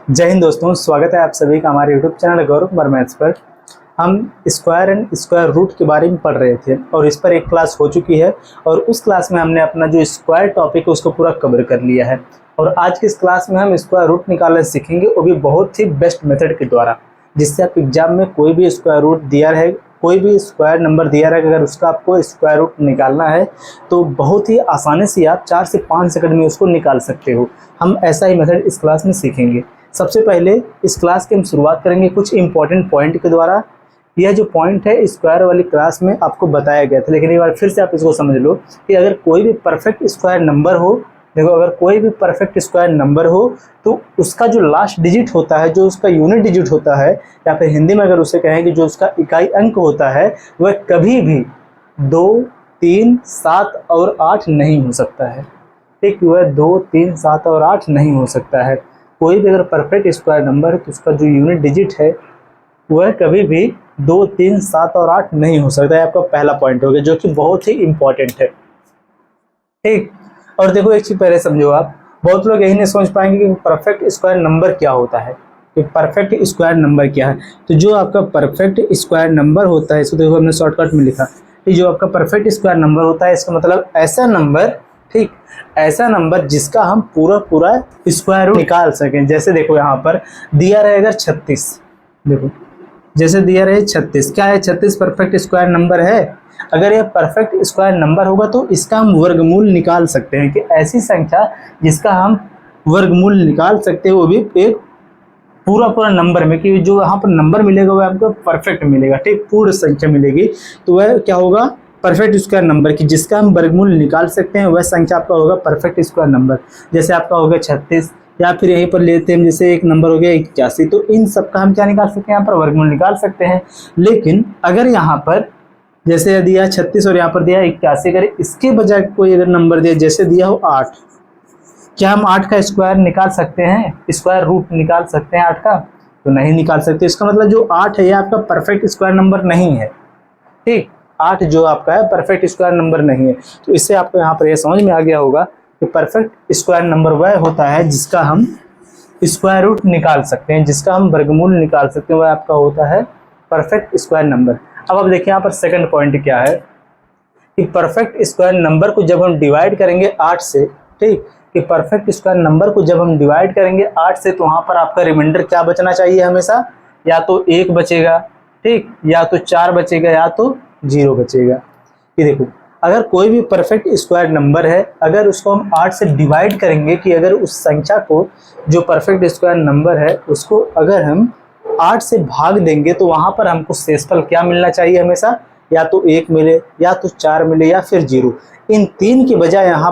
जय हिंद दोस्तों, स्वागत है आप सभी का हमारे YouTube channel Gaurav Kumar maths पर। हम स्क्वायर एंड स्क्वायर रूट के बारे में पढ़ रहे थे और इस पर एक क्लास हो चुकी है और उस क्लास में हमने अपना जो स्क्वायर टॉपिक है उसको पूरा कवर कर लिया है। और आज की इस क्लास में हम स्क्वायर रूट निकालना सीखेंगे, वो भी बहुत ही बेस्ट मेथड के द्वारा, जिससे आप एग्जाम में कोई भी स्क्वायर रूट दिया रहे, कोई भी स्क्वायर नंबर दिया रहे, अगर उसका आपको स्क्वायर रूट निकालना है तो बहुत ही आसानी से आप 4 से 5 सेकंड में उसको निकाल सकते हो। हम ऐसा ही मेथड इस क्लास में सीखेंगे। सबसे पहले इस क्लास की हम शुरुआत करेंगे कुछ इंपॉर्टेंट पॉइंट के द्वारा। यह जो पॉइंट है स्क्वायर वाली क्लास में आपको बताया गया था, लेकिन एक बार फिर से आप इसको समझ लो कि अगर कोई भी परफेक्ट स्क्वायर नंबर हो, देखो अगर कोई भी परफेक्ट स्क्वायर नंबर हो तो उसका जो लास्ट डिजिट होता है, जो उसका यूनिट डिजिट होता है, या फिर हिंदी में अगर उसे कहें कि जो उसका इकाई अंक होता है, वह कभी भी 2, 3, 7 और 8 नहीं हो सकता है। ठीक, वह 2, 3, 7 और 8 नहीं हो सकता है। कोई भी अगर परफेक्ट स्क्वायर नंबर है तो उसका जो यूनिट डिजिट है वह कभी भी 2, 3, 7 और 8 नहीं हो सकता है। आपका पहला पॉइंट हो गया, जो कि बहुत ही इंपॉर्टेंट है। ठीक, और देखो एक चीज पहले समझो आप, बहुत लोग यही नहीं समझ पाएंगे कि परफेक्ट स्क्वायर नंबर क्या होता है, कि परफेक्ट स्क्वायर नंबर क्या है। तो जो आपका परफेक्ट स्क्वायर नंबर होता है, इसको देखो हमने शॉर्टकट में लिखा, जो आपका परफेक्ट स्क्वायर नंबर होता है इसका मतलब ऐसा नंबर, ठीक, ऐसा नंबर जिसका हम पूरा स्क्वायर रूट निकाल सकें। जैसे देखो यहाँ पर दिया रहेगा 36, देखो जैसे दिया रहे 36, क्या है 36 परफेक्ट स्क्वायर नंबर है। अगर यह परफेक्ट स्क्वायर नंबर होगा तो इसका हम वर्गमूल निकाल सकते हैं, कि ऐसी जिसका हम वर्गमूल निकाल सकते हैं, वो भी एक पूरा नंबर में, कि जो यहाँ पर नंबर मिलेगा वह आपको परफेक्ट मिलेगा, ठीक, पूर्ण संख्या मिलेगी। तो वह क्या होगा, परफेक्ट स्क्वायर नंबर की जिसका हम वर्गमूल निकाल सकते हैं, वह संख्या आपका होगा परफेक्ट स्क्वायर नंबर। जैसे आपका हो गया 36, या फिर यहीं पर लेते हैं जैसे एक नंबर हो गया 81, तो इन सब का हम क्या निकाल सकते हैं, यहाँ पर वर्गमूल निकाल सकते हैं। लेकिन अगर यहाँ पर जैसे दिया 36 और यहाँ पर दिया 81, अगर इसके बजाय कोई अगर नंबर दिया, जैसे दिया हो 8, क्या हम 8 का स्क्वायर निकाल सकते हैं, स्क्वायर रूट निकाल सकते हैं 8 का? तो नहीं निकाल सकते। इसका मतलब जो 8 है ये आपका परफेक्ट स्क्वायर नंबर नहीं है। ठीक, 8 जो आपका है परफेक्ट स्क्वायर नंबर नहीं है। तो इससे आपको यहाँ पर यह समझ में आ गया होगा कि परफेक्ट स्क्वायर नंबर वह होता है जिसका हम स्क्वायर रूट निकाल सकते हैं, जिसका हम वर्गमूल निकाल सकते हैं, वह आपका होता है परफेक्ट स्क्वायर नंबर। अब आप देखिए यहाँ पर सेकंड पॉइंट क्या है, कि परफेक्ट स्क्वायर नंबर को जब हम डिवाइड करेंगे 8 से, ठीक, कि परफेक्ट स्क्वायर नंबर को जब हम डिवाइड करेंगे 8 से, तो वहाँ पर आपका रिमाइंडर क्या बचना चाहिए हमेशा, या तो 1 बचेगा, ठीक, या तो 4 बचेगा, या तो 0 बचेगा। ये देखो अगर कोई भी परफेक्ट स्क्वायर नंबर है, अगर उसको हम 8 से डिवाइड करेंगे, कि अगर उस संख्या को, जो परफेक्ट स्क्वायर नंबर है उसको अगर हम 8 से भाग देंगे, तो वहाँ पर हमको शेषफल क्या मिलना चाहिए हमेशा, या तो 1 मिले, या तो 4 मिले, या फिर 0। इन 3 के बजाय यहाँ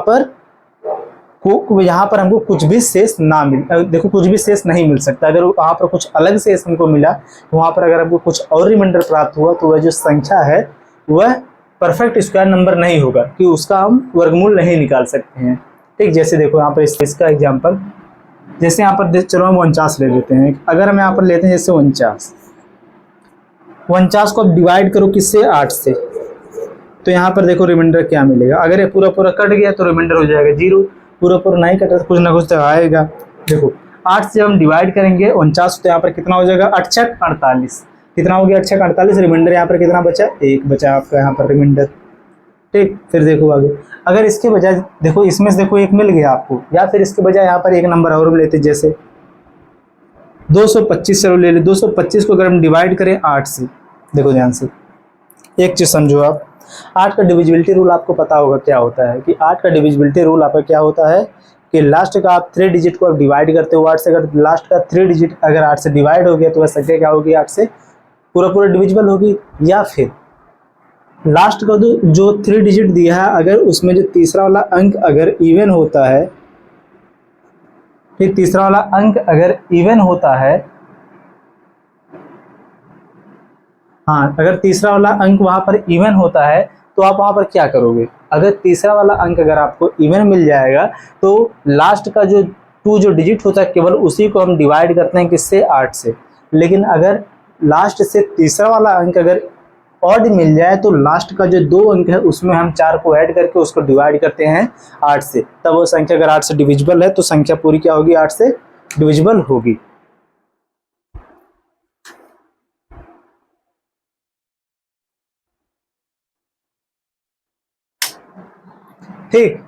पर हमको कुछ भी शेष ना मिल, देखो कुछ भी शेष नहीं मिल सकता। अगर वहाँ पर कुछ अलग शेष हमको मिला, तो वहाँ पर अगर हमको कुछ और रिमाइंडर प्राप्त हुआ, तो वह जो संख्या है वह परफेक्ट स्क्वायर नंबर नहीं होगा, कि उसका हम वर्गमूल नहीं निकाल सकते हैं। ठीक, जैसे देखो यहाँ पर इसका एग्जाम्पल, जैसे यहाँ पर चलो हम 49 ले लेते हैं। अगर हम यहाँ पर लेते हैं जैसे 49 को अब डिवाइड करो किससे, 8 से, तो यहाँ पर देखो रिमाइंडर क्या मिलेगा। अगर ये पूरा कट गया तो रिमाइंडर हो जाएगा 0, पूरा नहीं कटा तो कुछ ना कुछ तो आएगा। देखो 8 से हम डिवाइड करेंगे 49, तो यहाँ पर कितना हो जाएगा, 8 छक 48, कितना हो गया, 8 छक 48। रिमाइंडर यहाँ पर कितना बचा, 1 बचा आपका यहाँ पर रिमाइंडर। ठीक, फिर देखो आगे, अगर इसके बजाय देखो इसमें से देखो 1 मिल गया आपको, या फिर इसके बजाय यहाँ पर एक नंबर और लेते, जैसे 225 चलो ले ले। 225 को अगर हम डिवाइड करें 8 से, देखो ध्यान से एक चीज समझो आप, 8 का डिविजिबिलिटी रूल आपको पता होगा क्या होता है, कि 8 का डिविजिबिलिटी रूल आपका क्या होता है, कि लास्ट का आप 3 डिजिट को आप डिवाइड करते हो 8 से, अगर लास्ट का 3 डिजिट अगर 8 से डिवाइड हो गया तो वह संख्या क्या होगी, 8 से पूरा डिविजिबल होगी। या फिर लास्ट का जो 3 डिजिट दिया है, अगर उसमें जो तीसरा वाला अंक अगर इवन होता है, फिर तीसरा वाला अंक अगर इवन होता है, हाँ, अगर तीसरा वाला अंक वहां पर इवन होता है तो आप वहां पर क्या करोगे, अगर तीसरा वाला अंक अगर आपको इवन मिल जाएगा तो लास्ट का जो 2 जो डिजिट होता है केवल उसी को हम डिवाइड करते हैं किससे, 8 से। लेकिन अगर लास्ट से तीसरा वाला अंक अगर ऑड मिल जाए तो लास्ट का जो 2 अंक है उसमें हम 4 को ऐड करके उसको डिवाइड करते हैं 8 से, तब वो संख्या अगर 8 से डिविजिबल है तो संख्या पूरी क्या होगी, 8 से डिविजिबल होगी। ठीक।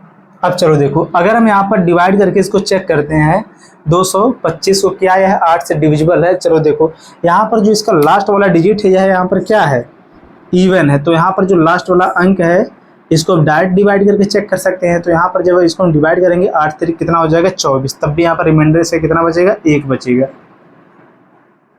अब चलो देखो, अगर हम यहाँ पर डिवाइड करके इसको चेक करते हैं, 225 को क्या है 8 से डिविजिबल है। चलो देखो यहाँ पर जो इसका लास्ट वाला डिजिट है, यह यहाँ पर क्या है, इवन है। तो यहाँ पर जो लास्ट वाला अंक है इसको हम डायरेक्ट डिवाइड करके चेक कर सकते हैं। तो यहाँ पर जब इसको हम डिवाइड करेंगे 8 3 कितना हो जाएगा 24, तब भी यहाँ पर रिमाइंडर से कितना बचेगा 1 बचेगा।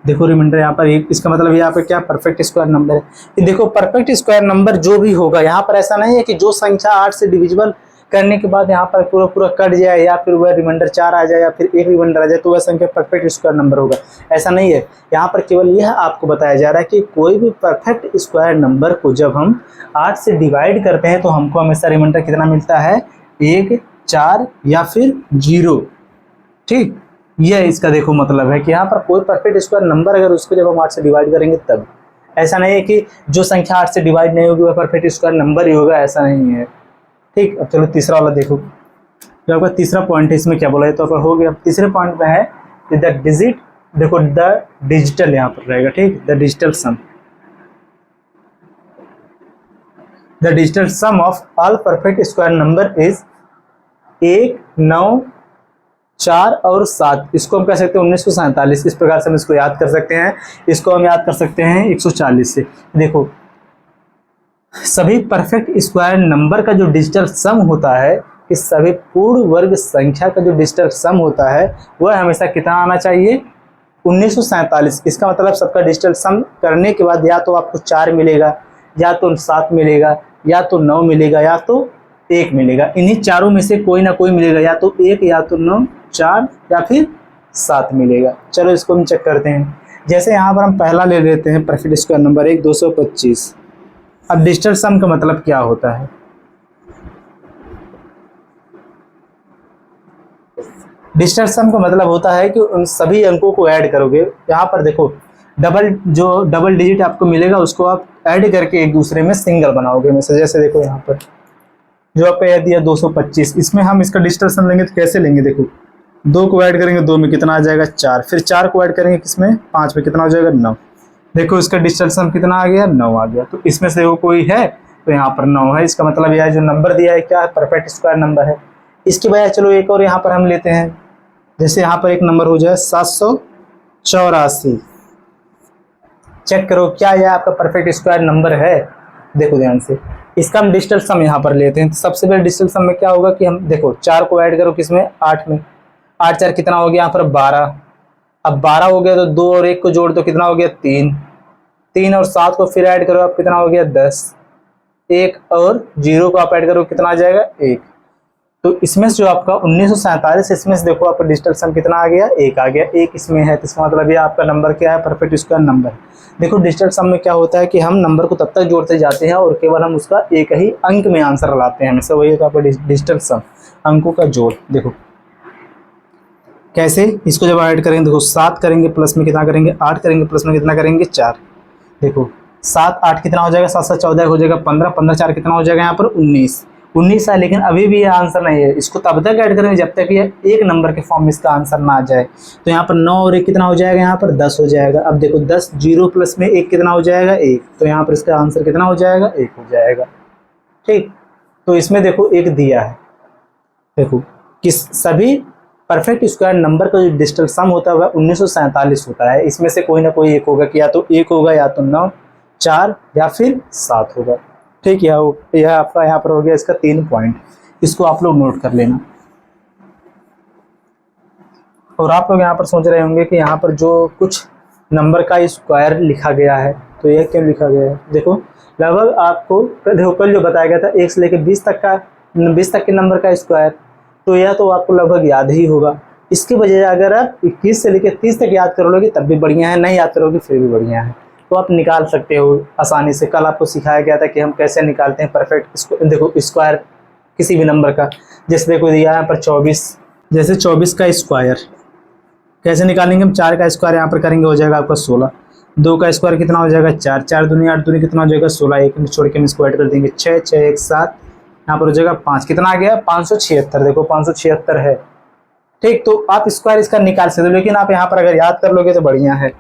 देखो रिमाइंडर यहाँ पर 1, इसका मतलब यहाँ पर क्या परफेक्ट स्क्वायर नंबर है। ये देखो परफेक्ट स्क्वायर नंबर जो भी होगा, यहाँ पर ऐसा नहीं है कि जो संख्या 8 से डिविजिबल करने के बाद यहाँ पर पूरा पूरा कट जाए या फिर वह रिमाइंडर 4 आ जाए या फिर एक रिमाइंडर आ जाए तो वह संख्या परफेक्ट स्क्वायर नंबर होगा, ऐसा नहीं है। यहाँ पर केवल यह आपको बताया जा रहा है कि कोई भी परफेक्ट स्क्वायर नंबर को जब हम 8 से डिवाइड करते हैं तो हमको हमेशा रिमाइंडर कितना मिलता है, 1, 4 या फिर 0। ठीक, यह इसका देखो मतलब है कि यहाँ पर कोई परफेक्ट स्क्वायर नंबर अगर उसको जब हम 8 से डिवाइड करेंगे तब, ऐसा नहीं है कि जो संख्या 8 से डिवाइड नहीं होगी वह परफेक्ट स्क्वायर नंबर ही होगा, ऐसा नहीं है। ठीक, अब चलो तीसरा वाला देखो, जो आपका तीसरा पॉइंट है इसमें क्या बोला है, तो आपका हो गया। तीसरे पॉइंट में है द डिजिट, देखो द डिजिटल यहाँ पर रहेगा। ठीक, the digital sum, the digital sum of all perfect square number is 1, 9, 4 और 7। इसको हम कह सकते हैं 1947। इस प्रकार से हम इसको याद कर सकते हैं। इसको हम याद कर सकते हैं 140 से। देखो सभी परफेक्ट स्क्वायर नंबर का जो डिजिटल सम होता है, इस सभी पूर्ण वर्ग संख्या का जो डिजिटल सम होता है वह हमेशा कितना आना चाहिए, 1947। इसका मतलब सबका डिजिटल सम करने के बाद या तो आपको 4 मिलेगा, या तो 7 मिलेगा, या तो 9 मिलेगा, या तो 1 मिलेगा। इन्हीं चारों में से कोई ना कोई मिलेगा, या तो 1, या तो 9, 4 या फिर 7 मिलेगा। चलो इसको हम चेक करते हैं। जैसे यहाँ पर हम पहला ले लेते हैं परफेक्ट स्क्वायर नंबर 1, 225। अब डिजिटल सम का मतलब क्या होता है, डिजिटल सम का मतलब होता है कि उन सभी अंकों को ऐड करोगे। यहाँ पर देखो डबल डिजिट आपको मिलेगा उसको आप ऐड करके एक दूसरे में सिंगल बनाओगे। में जैसे देखो यहाँ पर जो आपका यह दिया 225, इसमें हम इसका डिजिटल सम लेंगे तो कैसे लेंगे, देखो 2 को ऐड करेंगे 2 में कितना आ जाएगा 4, फिर 4 को ऐड करेंगे किसमें 5 में कितना हो जाएगा 9। देखो इसका डिजिटल सम कितना आ गया 9 आ गया। तो इसमें से वो कोई है तो यहाँ पर 9 है। इसका मतलब यह जो नंबर दिया है क्या है, परफेक्ट स्क्वायर नंबर है। इसके बजाय चलो एक और यहाँ पर हम लेते हैं, जैसे यहाँ पर एक नंबर हो जाए 784। चेक करो क्या यह आपका परफेक्ट स्क्वायर नंबर है। देखो ध्यान से, इसका हम डिजिटल सम यहाँ पर लेते हैं। तो सबसे पहले डिजिटल सम में क्या होगा कि हम देखो 4 को ऐड करो किसमें 8 में, 8 4 कितना हो गया यहाँ पर 12। अब 12 हो गया तो 2 और 1 को जोड़ दो कितना हो गया 3, 3 और 7 को फिर ऐड करो अब कितना हो गया 10, 1 और 0 को आप ऐड करो कितना आ जाएगा 1। तो इसमें से जो आपका 1947, इसमें से देखो आपका डिजिटल सम कितना आ गया 1 आ गया, 1 इसमें है। तो इसका मतलब ये आपका नंबर क्या है, परफेक्ट स्क्वायर नंबर। देखो डिजिटल सम में क्या होता है कि हम नंबर को तब तक जोड़ते जाते हैं और केवल हम उसका एक ही अंक में आंसर लाते हैं हमेशा, वही होता है आपका डिजिटल सम, अंकों का जोड़। देखो कैसे, इसको जब ऐड करेंगे देखो 7 करेंगे प्लस में कितना करेंगे 8 करेंगे प्लस में कितना करेंगे 4। देखो 7 8 कितना हो जाएगा 7 7 14 हो जाएगा 15, 15 4 कितना हो जाएगा यहाँ पर 19 है। लेकिन अभी भी यह आंसर नहीं है, इसको तब तक ऐड करेंगे जब तक ये एक नंबर के फॉर्म में इसका आंसर ना आ जाए। तो यहाँ पर 9 और 1 कितना हो जाएगा, यहाँ पर 10 हो जाएगा। अब देखो 10 0 प्लस में 1 कितना हो जाएगा 1, तो यहाँ पर इसका आंसर कितना हो जाएगा 1 हो जाएगा। ठीक, तो इसमें देखो 1 दिया है। देखो किस सभी परफेक्ट स्क्वायर नंबर का जो डिजिटल सम होता है वह 1947 होता है। इसमें से कोई ना कोई एक होगा कि या तो 1 होगा, या तो 9, 4 या फिर 7 होगा। ठीक, यह आपका यहाँ पर हो गया इसका 3 पॉइंट, इसको आप लोग नोट कर लेना। और आप लोग यहाँ पर सोच रहे होंगे कि यहाँ पर जो कुछ नंबर का स्क्वायर लिखा गया है तो यह क्यों लिखा गया है। देखो लगभग आपको देखो कल जो बताया गया था 1 से लेकर 20 तक के नंबर का स्क्वायर, तो यह तो आपको लगभग याद ही होगा। इसके बजाय अगर आप 21 से लेकर 30 तक याद कर लोगे तब भी बढ़िया है, नहीं याद करोगे फिर भी बढ़िया है। तो आप निकाल सकते हो आसानी से। कल आपको सिखाया गया था कि हम कैसे निकालते हैं परफेक्ट देखो स्क्वायर किसी भी नंबर का। जैसे देखो दिया यहाँ पर 24, जैसे 24 का स्क्वायर कैसे निकालेंगे हम, 4 का स्क्वायर यहाँ पर करेंगे हो जाएगा आपका 16, 2 का स्क्वायर कितना हो जाएगा 4, 4 दूनी 8 दूनी कितना हो जाएगा 16, 1 में छोड़ के हम इसको ऐड कर देंगे 6, 6 1 7, यहाँ पर हो जाएगा 5, कितना आ गया 576। देखो 576 है। ठीक, तो आप स्क्वायर इसका निकाल सकते हो, लेकिन आप यहाँ पर अगर याद कर लोगे तो बढ़िया है।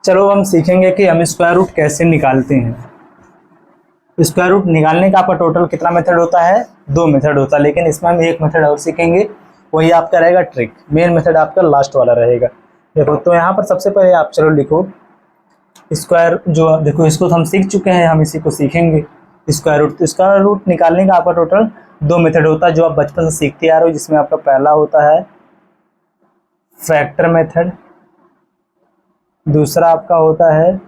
चलो हम सीखेंगे कि हम स्क्वायर रूट कैसे निकालते हैं। स्क्वायर रूट निकालने का आपका टोटल कितना मेथड होता है, 2 मेथड होता है, लेकिन इसमें हम एक मेथड और सीखेंगे, वही आपका रहेगा ट्रिक। मेन मेथड आपका लास्ट वाला रहेगा। देखो तो यहाँ पर सबसे पहले आप चलो लिखो स्क्वायर, जो देखो इसको तो हम सीख चुके हैं, हम इसी को सीखेंगे स्क्वायर रूट। तो स्क्वायर रूट निकालने का आपका टोटल 2 मेथड होता है जो आप बचपन से सीखते आ रहे हो, जिसमें आपका पहला होता है फैक्टर मेथड, दूसरा आपका होता है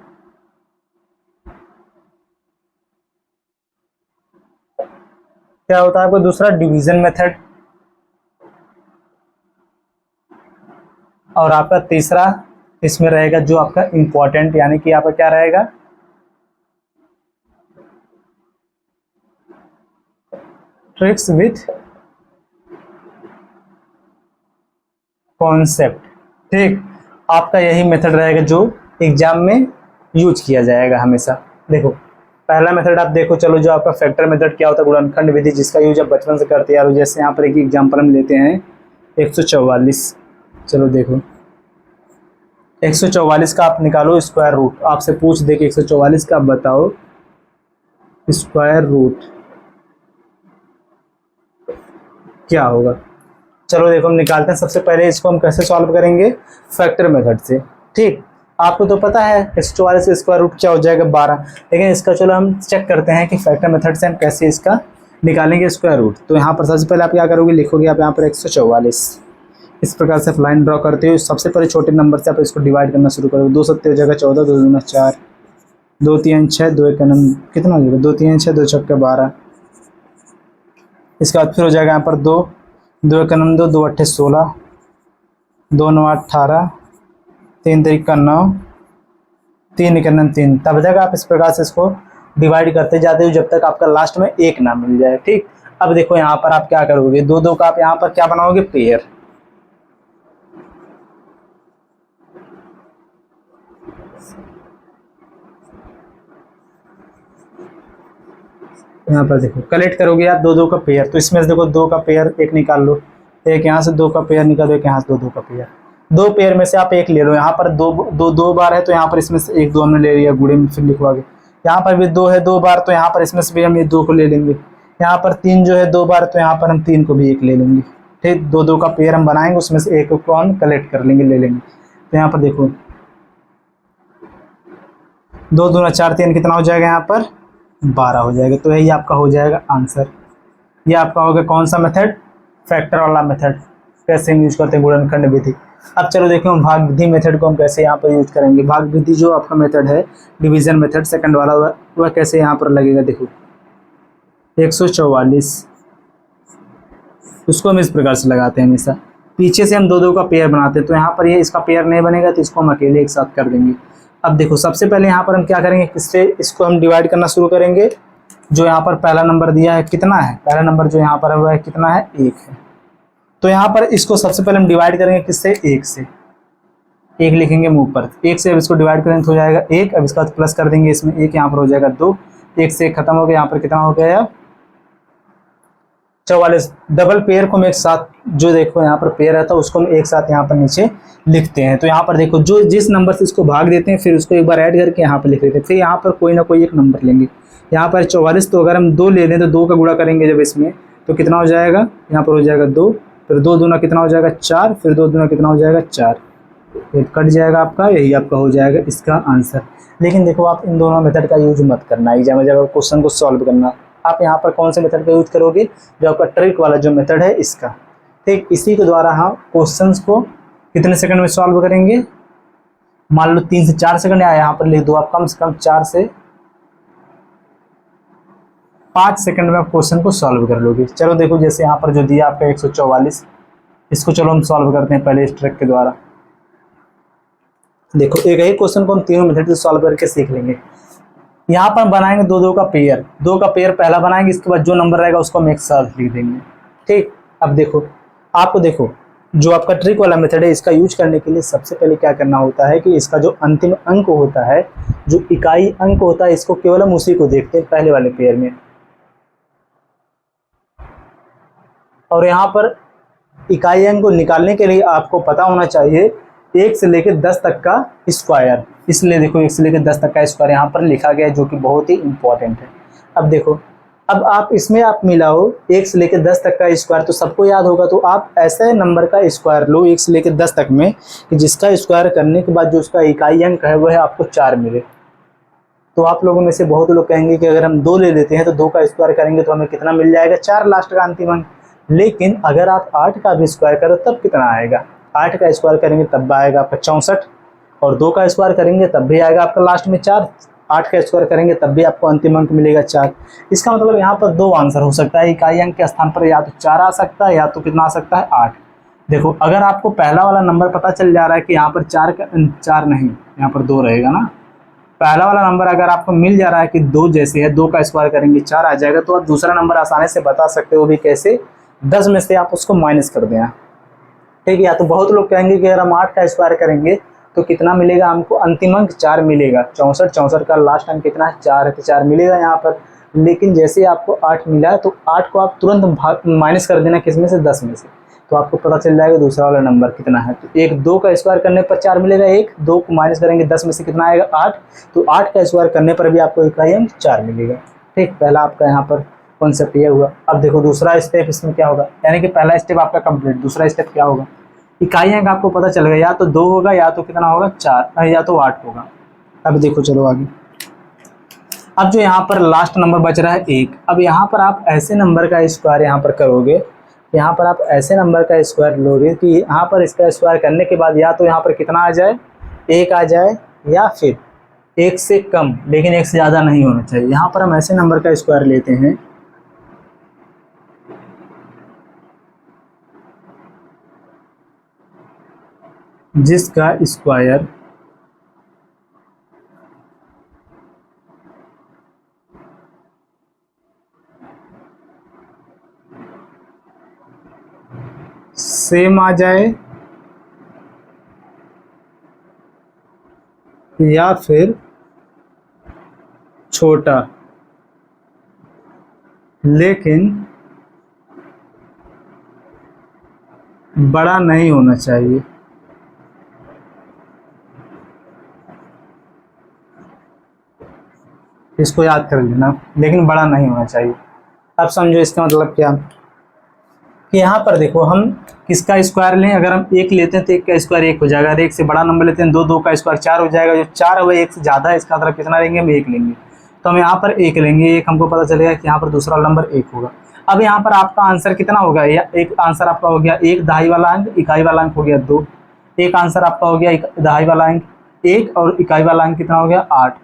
क्या होता है आपको दूसरा डिवीजन मेथड, और आपका तीसरा इसमें रहेगा जो आपका इंपॉर्टेंट, यानी कि आपका क्या रहेगा, ट्रिक्स विथ कॉन्सेप्ट। ठीक, आपका यही मेथड रहेगा जो एग्जाम में यूज किया जाएगा हमेशा। देखो पहला मेथड आप देखो, चलो जो आपका फैक्टर मेथड क्या होता है, गुणनखंड विधि, जिसका यूज आप बचपन से करते आ रहे हो। जैसे यहाँ पर एक एग्जाम्पल हम लेते हैं 144। चलो देखो 144 का आप निकालो स्क्वायर रूट, आपसे पूछ दे कि 144 का आप बताओ स्क्वायर रूट क्या होगा। चलो देखो हम निकालते हैं। सबसे पहले इसको हम कैसे सॉल्व करेंगे, फैक्टर मेथड से। ठीक, आपको तो पता है 144 का स्क्वायर रूट क्या हो जाएगा, 12, लेकिन इसका चलो हम चेक करते हैं कि फैक्टर मेथड से हम कैसे इसका निकालेंगे स्क्वायर रूट। तो यहाँ पर सबसे पहले आप क्या करोगे, लिखोगे आप यहाँ पर 144, इस प्रकार से आप लाइन ड्रॉ करते हो। सबसे पहले छोटे नंबर से आप इसको डिवाइड करना शुरू करोगे। 2 सत्ते हो जाएगा 14, 2 दूना 4, 2 3 6, 2 1 कितना हो जाएगा, 2 3 6, 2 छक्के 12। इसके बाद फिर हो जाएगा यहाँ पर 2 2 1 2, 2 8 16, 2 9 18, 3 3 9, 3 1 3। तब तक आप इस प्रकार से इसको डिवाइड करते जाते हो जब तक आपका लास्ट में 1 ना मिल जाए। ठीक, अब देखो यहाँ पर आप क्या करोगे, 2 2 का आप यहाँ पर क्या बनाओगे, पेयर। यहाँ पर देखो कलेक्ट करोगे आप 2 2 का पेयर, तो इसमें से देखो 2 का पेयर एक निकाल लो, एक यहाँ से 2 का पेयर निकालो, एक यहाँ से 2 2 का पेयर। 2 पेयर में से आप एक ले लो। यहाँ पर 2 बार है तो यहाँ पर इसमें से एक 2 हमने ले लिया, गुणे में फिर लिखवागे। यहाँ पर भी 2 है 2 बार, तो यहाँ पर इसमें से भी हम ये 2 को ले लेंगे। यहाँ पर 3 जो है 2 बार, तो यहाँ पर हम 3 को भी एक ले लेंगे। ठीक, 2 2 का पेयर हम बनाएंगे, उसमें से एक को हम कलेक्ट कर लेंगे, ले लेंगे। तो यहाँ पर देखो 2 दूना 4, 3 कितना हो जाएगा, यहाँ पर 12 हो जाएगा। तो यही आपका हो जाएगा आंसर। ये आपका होगा कौन सा मेथड, फैक्टर वाला मेथड, कैसे हम यूज करते हैं, गुणनखंड विधि। अब चलो देखो हम भाग विधि मेथड को हम कैसे यहाँ पर यूज करेंगे। भाग विधि जो आपका मेथड है, डिवीजन मेथड सेकंड वाला, वह कैसे यहाँ पर लगेगा। देखो 144 उसको हम इस प्रकार से लगाते हैं हमेशा, पीछे से हम 2 2 का पेयर बनाते हैं। तो यहाँ पर ये इसका पेयर नहीं बनेगा, तो इसको हम अकेले एक साथ कर देंगे। अब देखो सबसे पहले यहाँ पर हम क्या करेंगे, किससे इसको हम डिवाइड करना शुरू करेंगे। जो यहाँ पर पहला नंबर दिया है कितना है, पहला नंबर जो यहाँ पर है वह है कितना है, 1 है। तो यहाँ पर इसको सबसे पहले हम डिवाइड करेंगे किससे, 1 से। 1 लिखेंगे मुंह पर, 1 से अब इसको डिवाइड करेंगे तो हो जाएगा 1। अब इसका प्लस कर देंगे इसमें 1, यहाँ पर हो जाएगा 2। 1 से 1 खत्म हो गया, यहाँ पर कितना हो गया, 44। डबल पेयर को हम एक साथ, जो देखो यहाँ पर पेयर रहता है उसको हम एक साथ यहाँ पर नीचे लिखते हैं। तो यहाँ पर देखो जो जिस नंबर से इसको भाग देते हैं फिर उसको एक बार ऐड करके यहाँ पर लिख देते हैं। फिर यहाँ पर कोई ना कोई एक नंबर लेंगे। यहाँ पर 44, तो अगर हम 2 ले लें तो 2 का गुणा करेंगे जब इसमें, तो कितना हो जाएगा, यहाँ पर हो जाएगा 2, फिर 2 दूना कितना हो जाएगा 4, फिर 2 दूना कितना हो जाएगा 4, फिर कट जाएगा आपका, यही आपका हो जाएगा इसका आंसर। लेकिन देखो आप इन दोनों मेथड का यूज मत करना एग्जाम में जब आप क्वेश्चन को सॉल्व करना। आप यहाँ पर कौन से मेथड का यूज करोगे, जो आपका ट्रिक वाला जो मेथड है इसका। ठीक, इसी के द्वारा हम क्वेश्चंस को कितने सेकंड में सॉल्व करेंगे, मान लो 3 से 4 सेकंड, या यहाँ पर लिख दो आप कम से कम 4 से 5 सेकंड में आप क्वेश्चन को सॉल्व कर लोगे। चलो देखो जैसे यहाँ पर जो दिया आपका 144, इसको चलो हम सॉल्व करते हैं पहले इस ट्रिक के द्वारा। देखो एक ही क्वेश्चन को हम तीनों मेथड से सॉल्व करके सीख लेंगे। यहाँ पर हम बनाएंगे 2 2 का पेयर, 2 का पेयर पहला बनाएंगे, इसके बाद जो नंबर रहेगा उसको हम एक साथ लिख देंगे। ठीक, अब देखो आपको देखो जो आपका ट्रिक वाला मेथड है इसका यूज करने के लिए सबसे पहले क्या करना होता है कि इसका जो अंतिम अंक होता है, जो इकाई अंक होता है, इसको केवल हम उसी को देखते हैं पहले वाले पेयर में। और यहाँ पर इकाई अंक को निकालने के लिए आपको पता होना चाहिए 1 से लेकर 10 तक का स्क्वायर। इसलिए देखो 1 से लेकर 10 तक का स्क्वायर यहाँ पर लिखा गया है, जो कि बहुत ही इंपॉर्टेंट है। अब देखो, अब आप इसमें आप मिलाओ 1 से लेकर 10 तक का स्क्वायर, तो सबको याद होगा, तो आप ऐसे नंबर का स्क्वायर लो 1 से लेकर 10 तक में कि जिसका स्क्वायर करने के बाद जो उसका इकाई अंक है वह आपको 4 मिले। तो आप लोगों में से बहुत लोग कहेंगे कि अगर हम 2 ले लेते हैं तो 2 का स्क्वायर करेंगे तो हमें कितना मिल जाएगा, 4 लास्ट का अंतिम अंक। लेकिन अगर आप 8 का भी स्क्वायर करो तब कितना आएगा, 8 का स्क्वायर करेंगे तब आएगा आपका 64, और 2 का स्क्वायर करेंगे तब भी आएगा आपका लास्ट में 4, 8 का स्क्वायर करेंगे तब भी आपको अंतिम अंक मिलेगा 4। इसका मतलब यहाँ पर 2 आंसर हो सकता है, इकाई अंक के स्थान पर या तो 4 आ सकता है या तो कितना आ सकता है 8। देखो, अगर आपको पहला वाला नंबर पता चल जा रहा है कि यहाँ पर 4 नहीं, यहाँ पर 2 रहेगा ना, पहला वाला नंबर अगर आपको मिल जा रहा है कि 2 जैसे है, 2 का स्क्वायर करेंगे 4 आ जाएगा, तो आप दूसरा नंबर आसानी से बता सकते हो भी कैसे, 10 में से आप उसको माइनस कर देना। ठीक है, या तो बहुत लोग कहेंगे कि अगर हम 8 का स्क्वायर करेंगे तो कितना मिलेगा हमको, अंतिम अंक 4 मिलेगा, 64, 64 का लास्ट अंक कितना है 4 है, तो 4 मिलेगा यहाँ पर। लेकिन जैसे आपको 8 मिला है तो 8 को आप तुरंत माइनस कर देना, किस में से, 10 में से, तो आपको पता चल जाएगा दूसरा वाला नंबर कितना है। तो 2 का स्क्वायर करने पर 4 मिलेगा, 2 को माइनस करेंगे 10 में से कितना आएगा 8, तो 8 का स्क्वायर करने पर भी आपको इकाई अंक 4 मिलेगा। ठीक, पहला आपका यहाँ पर कॉन्सेप्ट ये हुआ। अब देखो दूसरा स्टेप इसमें क्या होगा, यानी कि पहला स्टेप आपका कंप्लीट, दूसरा स्टेप क्या होगा, इकाई अंक आपको पता चल गया, या तो 2 होगा या तो कितना होगा 4 या तो 8 होगा। अब देखो चलो आगे, अब जो यहाँ पर लास्ट नंबर बच रहा है 1, अब यहाँ पर आप ऐसे नंबर का स्क्वायर यहाँ पर करोगे, यहाँ पर आप ऐसे नंबर का स्क्वायर लोगे कि यहाँ पर इसका स्क्वायर करने के बाद या तो यहाँ पर कितना आ जाए, 1 आ जाए, या फिर 1 से कम, लेकिन 1 से ज़्यादा नहीं होना चाहिए। यहाँ पर हम ऐसे नंबर का स्क्वायर लेते हैं जिसका स्क्वायर सेम आ जाए या फिर छोटा, लेकिन बड़ा नहीं होना चाहिए। इसको याद कर लेना, लेकिन बड़ा नहीं होना चाहिए। अब समझो इसका मतलब क्या, कि यहाँ पर देखो हम किसका स्क्वायर लें, अगर हम 1 लेते हैं तो 1 का स्क्वायर 1 हो जाएगा, अगर 1 से बड़ा नंबर लेते हैं 2, 2 का स्क्वायर 4 हो जाएगा, जो 4 है वह 1 से ज़्यादा है, इसका मतलब कितना लेंगे, हम 1 लेंगे, तो हम यहाँ पर 1 लेंगे, 1 हमको पता चलेगा कि यहाँ पर दूसरा नंबर 1 होगा। अब यहाँ पर आपका आंसर कितना होगा, या एक आंसर आपका हो गया 1 दहाई वाला अंक, इकाई वाला अंक हो गया 2, एक आंसर आपका हो गया दहाई वाला अंक 1 और इकाई वाला अंक कितना हो गया 8,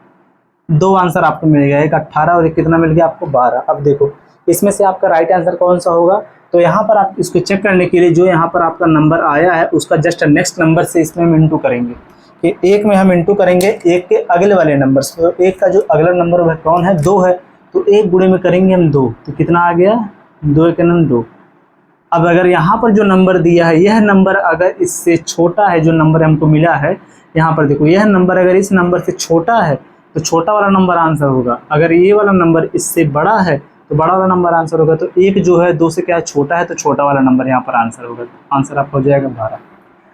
2 आंसर आपको मिल गया, एक 18 और एक कितना मिल गया आपको 12। अब देखो इसमें से आपका राइट आंसर कौन सा होगा, तो यहाँ पर आप इसको चेक करने के लिए जो यहाँ पर आपका नंबर आया है उसका जस्ट नेक्स्ट नंबर से इसमें हम इंटू करेंगे, कि 1 में हम इंटू करेंगे 1 के अगले वाले नंबर से, तो 1 का जो अगला नंबर वह कौन है, 2 है, तो 1 गुणे में करेंगे हम 2, तो कितना आ गया 2 1 2। अब अगर यहाँ पर जो नंबर दिया है यह नंबर अगर इससे छोटा है, जो नंबर हमको मिला है यहाँ पर देखो, यह नंबर अगर इस नंबर से छोटा है तो छोटा वाला नंबर आंसर होगा, अगर ये वाला नंबर इससे बड़ा है तो बड़ा वाला नंबर आंसर होगा, तो 1 जो है 2 से क्या छोटा है, तो छोटा वाला नंबर यहाँ पर आंसर होगा, आंसर आपका हो जाएगा 12।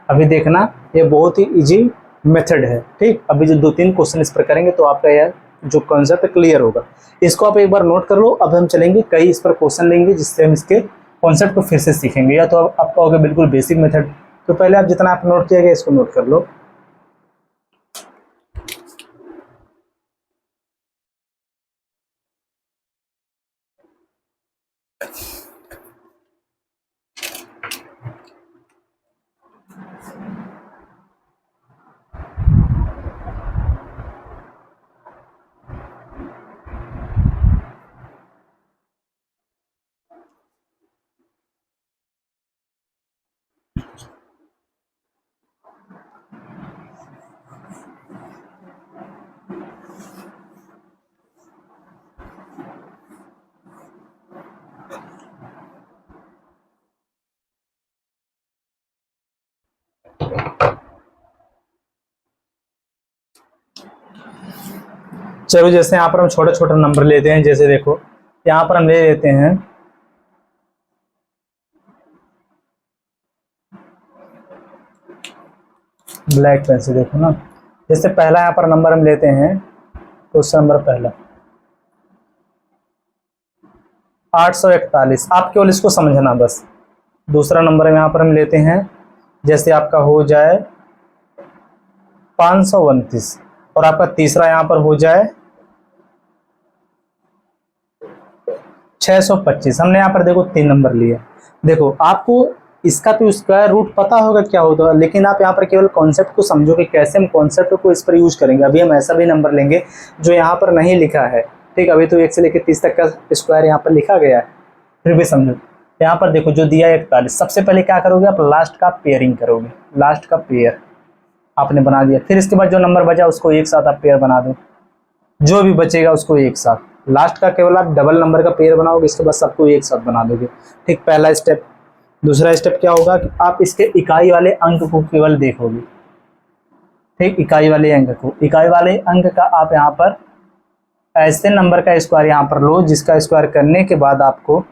अभी देखना ये बहुत ही इजी मेथड है। ठीक, अभी जो 2-3 क्वेश्चन इस पर करेंगे तो आपका यह जो कॉन्सेप्ट क्लियर होगा, इसको आप एक बार नोट कर लो। अब हम चलेंगे कई इस पर क्वेश्चन लेंगे जिससे हम इसके कॉन्सेप्ट को फिर से सीखेंगे, या तो आपका होगा बिल्कुल बेसिक मेथड, तो पहले आप जितना आप नोट किया गया इसको नोट कर लो। चलो जैसे यहाँ पर हम छोटा छोटा नंबर लेते हैं, जैसे देखो यहाँ पर हम ले लेते हैं ब्लैक पेन से, देखो ना, जैसे पहला यहाँ पर नंबर हम लेते हैं, क्वेश्चन नंबर पहला, 841, आप केवल इसको समझना बस। दूसरा नंबर यहाँ पर हम लेते हैं, जैसे आपका हो जाए 529 और आपका तीसरा यहाँ पर हो जाए 625। हमने यहाँ पर देखो 3 नंबर लिए। देखो आपको इसका तो स्क्वायर रूट पता होगा क्या होता है, लेकिन आप यहाँ पर केवल कॉन्सेप्ट को समझो कि कैसे हम कॉन्सेप्ट को इस पर यूज करेंगे। अभी हम ऐसा भी नंबर लेंगे जो यहाँ पर नहीं लिखा है, ठीक। अभी तो 1 से लेकर 30 तक का स्क्वायर यहाँ पर लिखा गया है, फिर भी समझो। यहाँ पर देखो जो दिया है 41, सबसे पहले क्या करोगे आप, लास्ट का पेयरिंग करोगे। लास्ट का पेयर आपने बना दिया, फिर इसके बाद जो नंबर बचा उसको एक साथ आप पेयर बना दो, जो भी बचेगा उसको एक साथ। लास्ट का केवल आप डबल नंबर का पेयर बनाओगे, इसके बाद सबको एक साथ बना दोगे, ठीक। पहला स्टेप। दूसरा स्टेप क्या होगा कि आप इसके इकाई वाले अंक को केवल देखोगे, ठीक। इकाई वाले अंक को, इकाई वाले अंक का आप यहाँ पर ऐसे नंबर का स्क्वायर यहाँ पर लो जिसका स्क्वायर करने के बाद आपको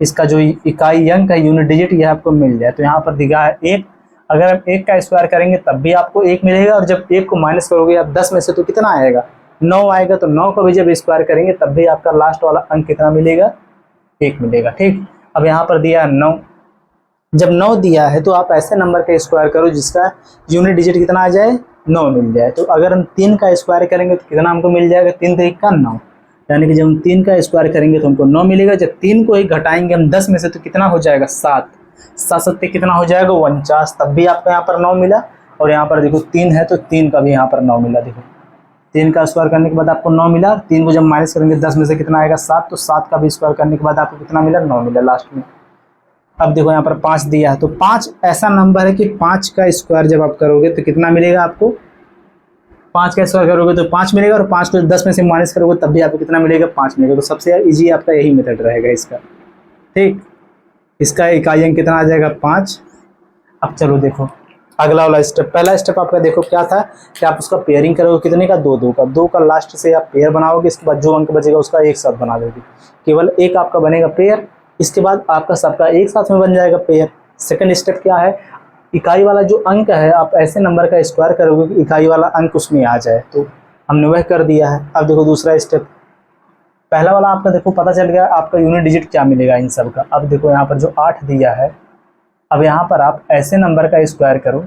इसका जो इकाई अंक है, यूनिट डिजिट, यह आपको मिल जाए। तो यहाँ पर दिखा है 1, अगर आप 1 का स्क्वायर करेंगे तब भी आपको 1 मिलेगा, और जब 1 को माइनस करोगे आप 10 में से तो कितना आएगा, 9 आएगा। तो 9 को भी जब स्क्वायर करेंगे तब भी आपका लास्ट वाला अंक कितना मिलेगा, 1 मिलेगा, ठीक। अब यहाँ पर दिया है 9, जब 9 दिया है तो आप ऐसे नंबर का स्क्वायर करो जिसका यूनिट डिजिट कितना आ जाए, 9 मिल जाए। तो अगर हम 3 का स्क्वायर करेंगे तो कितना हमको मिल जाएगा, 3 3 का 9, यानी कि जब हम 3 का स्क्वायर करेंगे तो हमको 9 मिलेगा। जब 3 को ही घटाएंगे हम 10 में से तो कितना हो जाएगा, 7, 7 7 कितना हो जाएगा, 49, तब भी आपको यहाँ पर 9 मिला। और यहाँ पर देखो 3 है तो 3 का भी यहाँ पर 9 मिला। देखो 3 का स्क्वायर करने के बाद आपको 9 मिला, 3 को जब माइनस करेंगे 10 में से कितना आएगा, 7, तो 7 का भी स्क्वायर करने के बाद आपको कितना मिला, 9 मिला लास्ट में। अब देखो यहाँ पर 5 दिया है, तो 5 ऐसा नंबर है कि 5 का स्क्वायर जब आप करोगे तो कितना मिलेगा आपको, 5 का स्क्वायर करोगे तो 5 मिलेगा, और 5 को 10 में से माइनस करोगे तब भी आपको कितना मिलेगा, 5 मिलेगा। तो सबसे इजी आपका यही मेथड रहेगा इसका, ठीक। इसका इकाई अंक कितना आ जाएगा, 5। अब चलो देखो अगला वाला स्टेप। पहला स्टेप आपका देखो क्या था कि आप उसका पेयरिंग करोगे, कितने का, 2 2 का। 2 का लास्ट से आप पेयर बनाओगे, इसके बाद जो अंक बचेगा उसका एक साथ बना दोगे, केवल एक आपका बनेगा पेयर। इसके बाद आपका सबका एक साथ में बन जाएगा पेयर। सेकंड स्टेप क्या है, इकाई वाला जो अंक है आप ऐसे नंबर का स्क्वायर करोगे कि इकाई वाला अंक उसमें आ जाए, तो हमने वह कर दिया है। अब देखो दूसरा स्टेप, पहला वाला आपका देखो पता चल गया आपका यूनिट डिजिट क्या मिलेगा इन सब का। अब देखो यहाँ पर जो 8 दिया है, अब यहाँ पर आप ऐसे नंबर का स्क्वायर करो,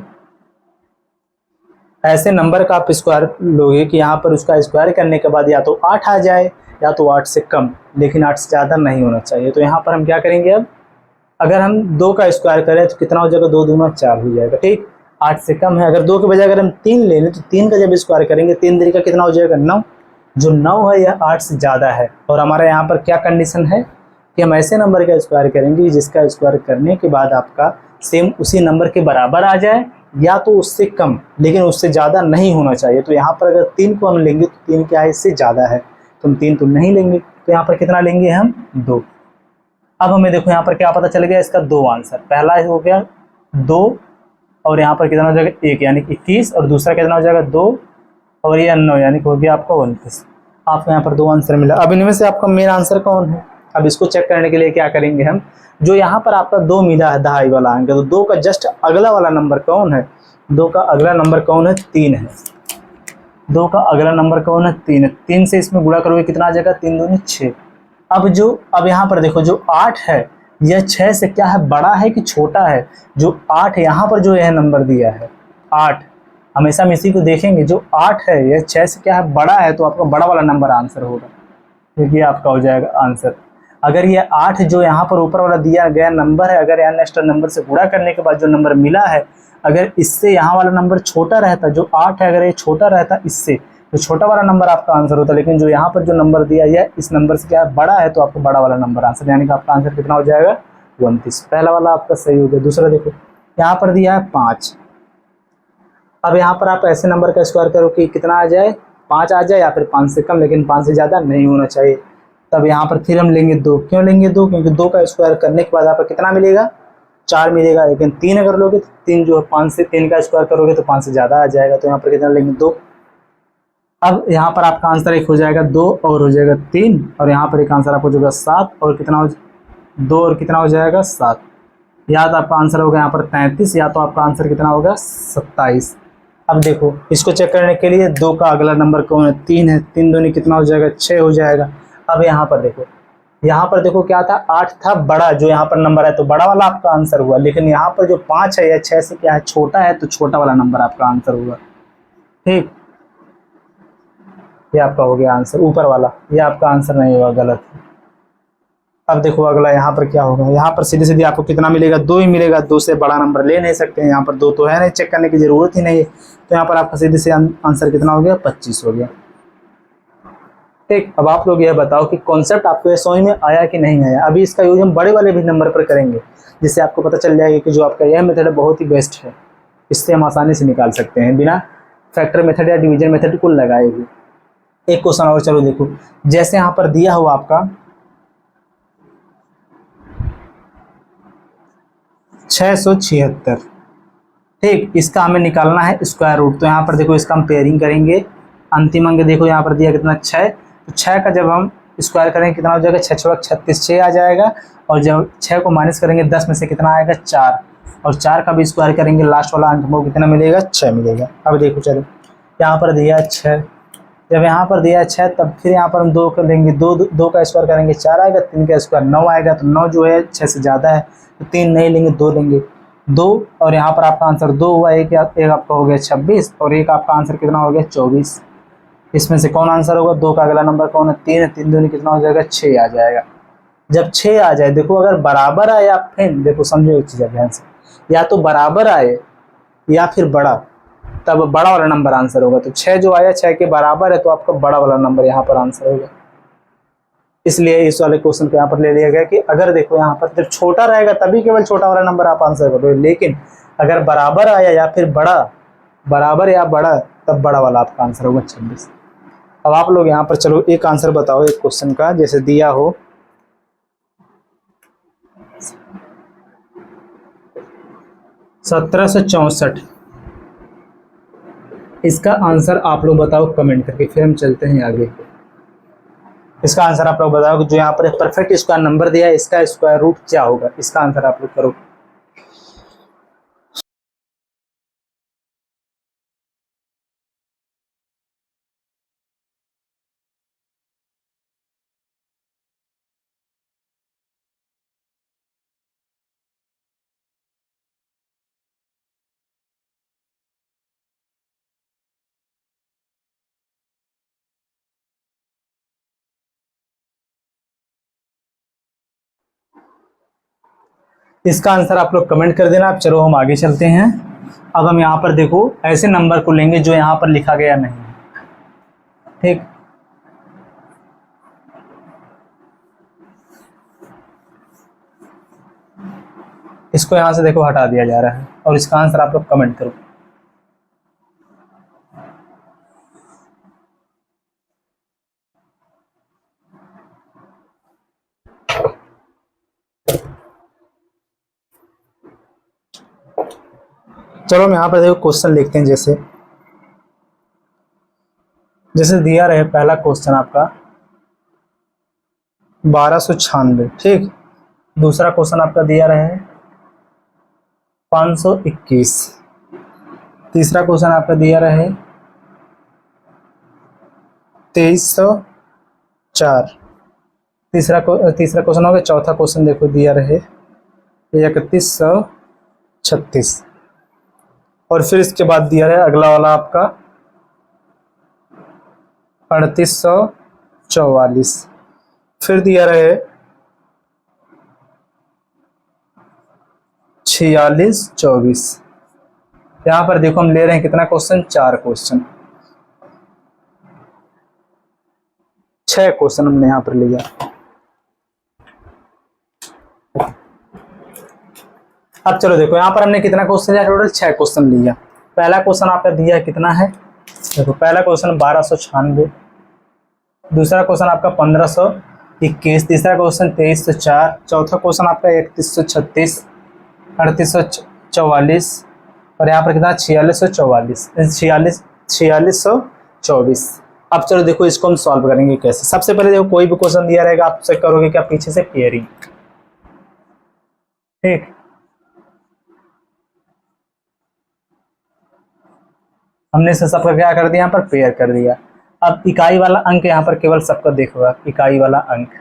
ऐसे नंबर का आप स्क्वायर लोगे कि यहाँ पर उसका स्क्वायर करने के बाद या तो 8 आ जाए या तो 8 से कम, लेकिन 8 से ज़्यादा नहीं होना चाहिए। तो यहाँ पर हम क्या करेंगे, अब अगर हम 2 का स्क्वायर करें तो कितना हो जाएगा, 2 दूना 4 हो जाएगा, ठीक। 8 से कम है, अगर 2 के बजाय अगर हम 3 ले लें तो 3 का जब स्क्वायर करेंगे 3 3 का कितना हो जाएगा, 9। जो 9 है यह 8 से ज़्यादा है, और हमारे यहाँ पर क्या कंडीशन है कि हम ऐसे नंबर का स्क्वायर करेंगे जिसका स्क्वायर करने के बाद आपका सेम उसी नंबर के बराबर आ जाए या तो उससे कम, लेकिन उससे ज़्यादा नहीं होना चाहिए। तो यहाँ पर अगर 3 को हम लेंगे तो 3 क्या है, इससे ज़्यादा है, तो हम 3 तो नहीं लेंगे। तो यहाँ पर कितना लेंगे हम, 2। अब हमें देखो यहाँ पर क्या पता चल गया, इसका 2 आंसर। पहला हो गया 2, और यहाँ पर कितना हो जाएगा, 1 यानी कि 21, और दूसरा कितना हो जाएगा, 2 और ये 9 यानी कि हो गया आपका 29। आपको यहाँ पर 2 आंसर मिला। अब इनमें से आपका मेन आंसर कौन है, अब इसको चेक करने के लिए क्या करेंगे हम, जो यहाँ पर आपका 2 मिला है दहाई वाला अंक, तो 2 का जस्ट अगला वाला नंबर कौन है, 2 का अगला नंबर कौन है, 3 है। 2 का अगला नंबर कौन है, 3 है। 3 से इसमें गुणा करोगे कितना आ जाएगा, 3 दूनी 6। अब यहाँ पर देखो जो 8 है यह 6 से क्या है, बड़ा है कि छोटा है। जो 8 यहाँ पर जो यह नंबर दिया है 8, हमेशा हम इसी को देखेंगे, जो 8 है यह 6 से क्या है, बड़ा है, तो आपका बड़ा वाला नंबर आंसर होगा, क्योंकि आपका हो जाएगा आंसर। अगर ये 8 जो यहाँ पर ऊपर वाला दिया गया नंबर है, अगर यहाँ नेक्स्ट नंबर से गुणा करने के बाद जो नंबर मिला है, अगर इससे यहाँ वाला नंबर छोटा रहता, जो 8 है अगर ये छोटा रहता इससे, तो छोटा वाला नंबर आपका आंसर होता। लेकिन जो यहाँ पर जो नंबर दिया यह इस नंबर से क्या है, बड़ा है, तो आपको बड़ा वाला नंबर आंसर, यानी कि आपका आंसर कितना हो जाएगा, 29। पहला वाला आपका सही हो गया। दूसरा देखो यहाँ पर दिया है 5। अब यहाँ पर आप ऐसे नंबर का स्क्वायर करो कि कितना आ जाए, 5 आ जाए, या फिर 5 से कम, लेकिन 5 से ज़्यादा नहीं होना चाहिए। तब यहाँ पर फिर हम लेंगे 2। क्यों लेंगे 2, क्योंकि 2 का स्क्वायर करने के बाद आपका कितना मिलेगा, 4 मिलेगा। लेकिन 3 अगर लोगे तो 3 जो है 5 से 3 का स्क्वायर करोगे तो 5 से ज़्यादा आ जाएगा, तो यहाँ पर कितना लेंगे, 2। अब यहाँ पर आपका आंसर एक हो जाएगा 2 और हो जाएगा 3, और यहाँ पर एक आंसर आपको हो जाएगा 7, और कितना हो 2 और कितना हो जाएगा 7। या तो आपका आंसर होगा यहाँ पर 33, या तो आपका आंसर कितना होगा 27। अब देखो इसको चेक करने के लिए 2 का अगला नंबर कौन है, 3 है। 3 दूनी कितना हो जाएगा, 6 हो जाएगा। अब यहाँ पर देखो यहाँ पर देखो क्या था, 8 था बड़ा, जो यहाँ पर नंबर है तो बड़ा वाला आपका आंसर हुआ, लेकिन यहाँ पर जो 5 है या 6 से क्या है, छोटा है, तो छोटा वाला नंबर आपका आंसर हुआ। ठीक, ये आपका हो गया आंसर ऊपर वाला, ये आपका आंसर नहीं हुआ, गलत। अब देखो अगला यहाँ पर क्या होगा, यहाँ पर सीधे सीधे आपको कितना मिलेगा, 2 ही मिलेगा, 2 से बड़ा नंबर ले नहीं सकते हैं, यहाँ पर 2 तो है नहीं, चेक करने की जरूरत ही नहीं है, तो यहाँ पर आपका सीधे से आंसर कितना हो गया, 25 हो गया। ठीक, अब आप लोग यह बताओ कि कॉन्सेप्ट आपको ये समझ में आया कि नहीं आया। अभी इसका यूज हम बड़े वाले भी नंबर पर करेंगे, जिससे आपको पता चल जाएगा कि जो आपका यह मेथड है बहुत ही बेस्ट है, इससे हम आसानी से निकाल सकते हैं बिना फैक्टर मेथड या डिवीजन मेथड को लगाए हुए। एक क्वेश्चन और चलो देखो, जैसे यहाँ पर दिया हुआ आपका 676, ठीक, इसका हमें निकालना है स्क्वायर रूट। तो यहाँ पर देखो इसका हम पेयरिंग करेंगे, अंतिम अंक देखो यहाँ पर दिया कितना 6, तो 6 का जब हम स्क्वायर करेंगे कितना हो जाएगा, 6 6 36, 6 आ जाएगा, और जब 6 को माइनस करेंगे 10 में से कितना आएगा, 4, और 4 का भी स्क्वायर करेंगे लास्ट वाला अंक हमको कितना मिलेगा, 6 मिलेगा। अब देखो चलो यहाँ पर दिया 6, जब यहाँ पर दिया 6 तब फिर यहाँ पर हम 2 कर लेंगे, 2 का स्क्वायर करेंगे 4 आएगा, 3 का स्क्वायर 9 आएगा, तो 9 जो है 6 से ज़्यादा है, तो 3 नहीं लेंगे, 2 लेंगे, 2, और यहाँ पर आपका आंसर 2 हुआ, एक आपका हो गया 26, और एक आपका आंसर कितना हो गया 24। इसमें से कौन आंसर होगा, 2 का अगला नंबर कौन है, 3 है, 3 दूनी कितना हो जाएगा, 6 आ जाएगा। जब 6 आ जाए, देखो अगर बराबर आए, आप फिर देखो समझो एक चीज़ ध्यान से, या तो बराबर आए या फिर बड़ा, तब बड़ा वाला नंबर आंसर होगा। तो 6 जो आया 6 के बराबर है, तो आपका बड़ा वाला नंबर यहाँ पर आंसर होगा। इसलिए इस वाले क्वेश्चन को यहाँ पर ले लिया गया कि अगर देखो यहाँ पर जब छोटा रहेगा तभी केवल छोटा वाला नंबर आप आंसर करोगे, लेकिन अगर बराबर आया या फिर बड़ा, बराबर या बड़ा, तब बड़ा वाला आपका आंसर होगा 26। अब आप लोग यहाँ पर चलो एक आंसर बताओ एक क्वेश्चन का, जैसे दिया हो 1764, इसका आंसर आप लोग बताओ कमेंट करके, फिर हम चलते हैं आगे। इसका आंसर आप लोग बताओ कि जो यहाँ पर परफेक्ट स्क्वायर नंबर दिया है, इसका स्क्वायर रूट क्या होगा, इसका आंसर आप लोग करो। इसका आंसर आप लोग कमेंट कर देना। अब चलो हम आगे चलते हैं। अब हम यहाँ पर देखो ऐसे नंबर को लेंगे जो यहाँ पर लिखा गया नहीं है, ठीक, इसको यहाँ से देखो हटा दिया जा रहा है, और इसका आंसर आप लोग कमेंट करो। चलो हम यहाँ पर देखो क्वेश्चन लिखते हैं, जैसे जैसे दिया रहे पहला क्वेश्चन आपका 1296, ठीक, दूसरा क्वेश्चन आपका दिया रहे 521, तीसरा क्वेश्चन आपका दिया रहे 2304, तीसरा क्वेश्चन हो गया। चौथा क्वेश्चन देखो दिया रहे 3136, और फिर इसके बाद दिया रहे अगला वाला आपका 3844, फिर दिया रहे 4624। यहाँ पर देखो हम ले रहे हैं कितना क्वेश्चन, 4 क्वेश्चन, 6 क्वेश्चन हमने यहाँ पर लिया। अब चलो देखो यहाँ पर हमने कितना क्वेश्चन लिया, टोटल 6 क्वेश्चन लिया। पहला क्वेश्चन आपका दिया कितना है, देखो पहला क्वेश्चन 1296, दूसरा क्वेश्चन आपका 1521, तीसरा क्वेश्चन 2304, चौथा क्वेश्चन आपका 3136, 3844, और यहाँ पर कितना 4624। अब चलो देखो इसको हम सॉल्व करेंगे कैसे। सबसे पहले देखो कोई भी क्वेश्चन दिया रहेगा आप चेक करोगे क्या, पीछे से पेयरिंग, ठीक, हमने से सबका क्या कर दिया, यहाँ पर पेयर कर दिया। अब इकाई वाला अंक यहाँ पर केवल सबका देखोगा, इकाई वाला अंक